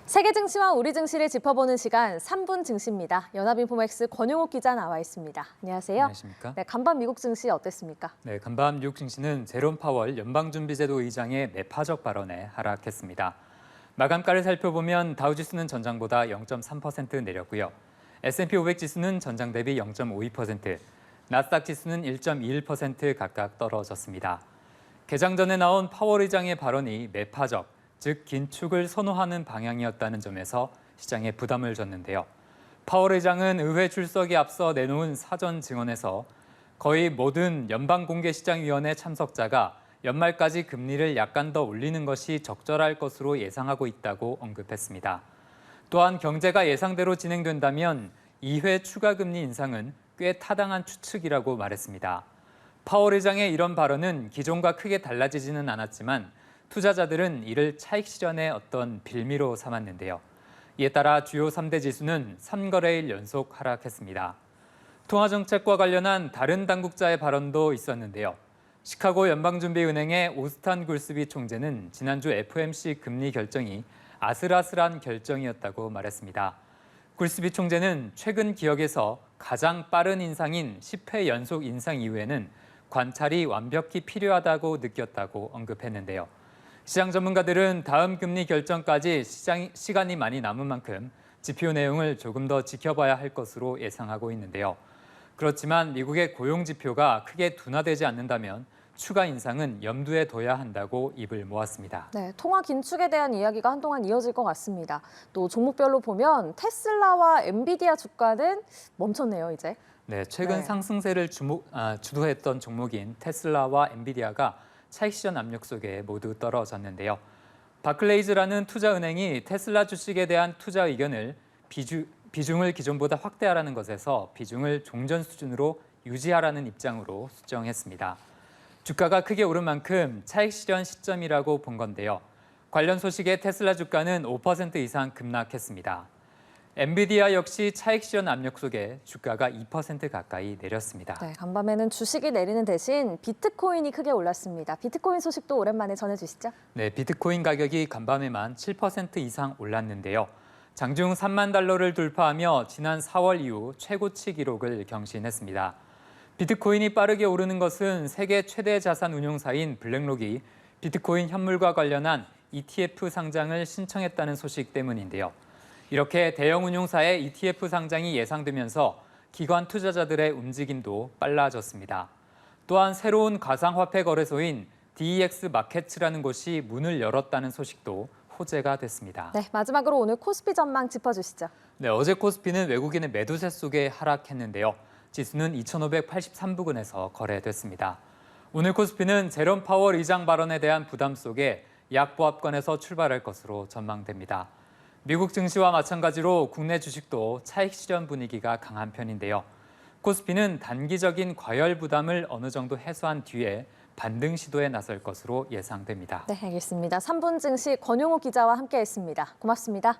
세계 증시와 우리 증시를 짚어보는 시간 3분 증시입니다. 연합인포맥스 권용욱 기자 나와 있습니다. 안녕하세요. 안녕하십니까? 네, 간밤 미국 증시 어땠습니까? 네, 간밤 미국 증시는 제롬 파월 연방준비제도 의장의 매파적 발언에 하락했습니다. 마감가를 살펴보면 다우지수는 전장보다 0.3% 내렸고요. S&P 500 지수는 전장 대비 0.52%, 나스닥 지수는 1.21% 각각 떨어졌습니다. 개장 전에 나온 파월 의장의 발언이 매파적, 즉 긴축을 선호하는 방향이었다는 점에서 시장에 부담을 줬는데요. 파월 의장은 의회 출석에 앞서 내놓은 사전 증언에서 거의 모든 연방공개시장위원회 참석자가 연말까지 금리를 약간 더 올리는 것이 적절할 것으로 예상하고 있다고 언급했습니다. 또한 경제가 예상대로 진행된다면 2회 추가 금리 인상은 꽤 타당한 추측이라고 말했습니다. 파월 의장의 이런 발언은 기존과 크게 달라지지는 않았지만 투자자들은 이를 차익 실현의 어떤 빌미로 삼았는데요. 이에 따라 주요 3대 지수는 3거래일 연속 하락했습니다. 통화정책과 관련한 다른 당국자의 발언도 있었는데요. 시카고 연방준비은행의 오스탄 굴스비 총재는 지난주 FOMC 금리 결정이 아슬아슬한 결정이었다고 말했습니다. 굴스비 총재는 최근 기억에서 가장 빠른 인상인 10회 연속 인상 이후에는 관찰이 완벽히 필요하다고 느꼈다고 언급했는데요. 시장 전문가들은 다음 금리 결정까지 시간이 많이 남은 만큼 지표 내용을 조금 더 지켜봐야 할 것으로 예상하고 있는데요. 그렇지만 미국의 고용 지표가 크게 둔화되지 않는다면 추가 인상은 염두에 둬야 한다고 입을 모았습니다. 네, 통화 긴축에 대한 이야기가 한동안 이어질 것 같습니다. 또 종목별로 보면 테슬라와 엔비디아 주가는 멈췄네요, 이제. 네, 최근 상승세를 주도했던 종목인 테슬라와 엔비디아가 차익 실현 압력 속에 모두 떨어졌는데요. 바클레이즈라는 투자은행이 테슬라 주식에 대한 투자 의견을 비중을 기존보다 확대하라는 것에서 비중을 종전 수준으로 유지하라는 입장으로 수정했습니다. 주가가 크게 오른 만큼 차익 실현 시점이라고 본 건데요. 관련 소식에 테슬라 주가는 5% 이상 급락했습니다. 엔비디아 역시 차익 실현 압력 속에 주가가 2% 가까이 내렸습니다. 네, 간밤에는 주식이 내리는 대신 비트코인이 크게 올랐습니다. 비트코인 소식도 오랜만에 전해주시죠. 네, 비트코인 가격이 간밤에만 7% 이상 올랐는데요. 장중 3만 달러를 돌파하며 지난 4월 이후 최고치 기록을 경신했습니다. 비트코인이 빠르게 오르는 것은 세계 최대 자산 운용사인 블랙록이 비트코인 현물과 관련한 ETF 상장을 신청했다는 소식 때문인데요. 이렇게 대형 운용사의 ETF 상장이 예상되면서 기관 투자자들의 움직임도 빨라졌습니다. 또한 새로운 가상화폐 거래소인 DEX 마켓이라는 곳이 문을 열었다는 소식도 호재가 됐습니다. 네, 마지막으로 오늘 코스피 전망 짚어주시죠. 네, 어제 코스피는 외국인의 매도세 속에 하락했는데요. 지수는 2,583부근에서 거래됐습니다. 오늘 코스피는 제롬 파월 의장 발언에 대한 부담 속에 약보합권에서 출발할 것으로 전망됩니다. 미국 증시와 마찬가지로 국내 주식도 차익 실현 분위기가 강한 편인데요. 코스피는 단기적인 과열 부담을 어느 정도 해소한 뒤에 반등 시도에 나설 것으로 예상됩니다. 네, 알겠습니다. 3분 증시 권용욱 기자와 함께했습니다. 고맙습니다.